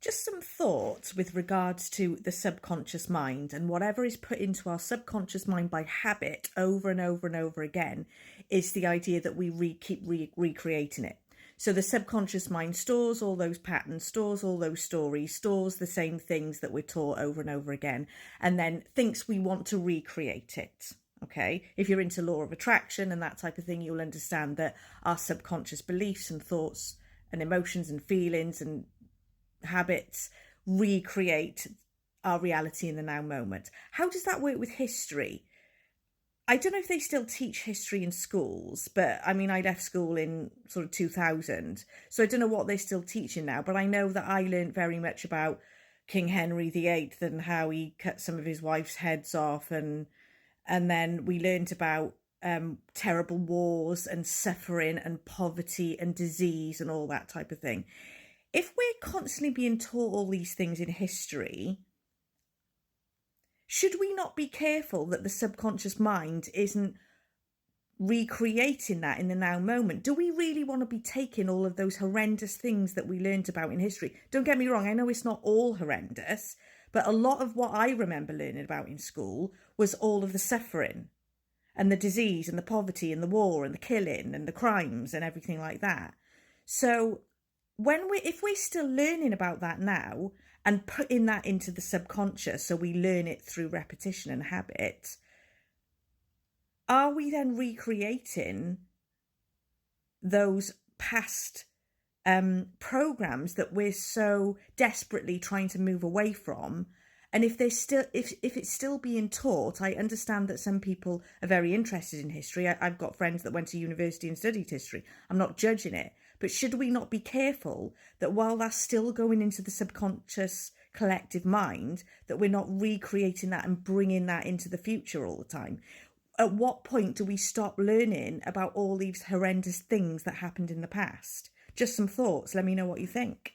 Just some thoughts with regards to the subconscious mind, and whatever is put into our subconscious mind by habit over and over and over again is the idea that we keep recreating it. So the subconscious mind stores all those patterns, stores all those stories, stores the same things that we're taught over and over again, and then thinks we want to recreate it. Okay, if you're into law of attraction and that type of thing, you'll understand that our subconscious beliefs and thoughts and emotions and feelings and habits recreate our reality in the now moment. How does that work with history? I don't know if they still teach history in schools, but I mean, I left school in sort of 2000, so I don't know what they're still teaching now, but I know that I learned very much about King Henry VIII and how he cut some of his wife's heads off, and then we learned about terrible wars and suffering and poverty and disease and all that type of thing. If we're constantly being taught all these things in history, should we not be careful that the subconscious mind isn't recreating that in the now moment? Do we really want to be taking all of those horrendous things that we learned about in history? Don't get me wrong, I know it's not all horrendous, but a lot of what I remember learning about in school was all of the suffering and the disease and the poverty and the war and the killing and the crimes and everything like that. So if we're still learning about that now and putting that into the subconscious, so we learn it through repetition and habit, are we then recreating those past programs that we're so desperately trying to move away from? And if it's still being taught, I understand that some people are very interested in history. I've got friends that went to university and studied history. I'm not judging it. But should we not be careful that while that's still going into the subconscious collective mind, that we're not recreating that and bringing that into the future all the time? At what point do we stop learning about all these horrendous things that happened in the past? Just some thoughts. Let me know what you think.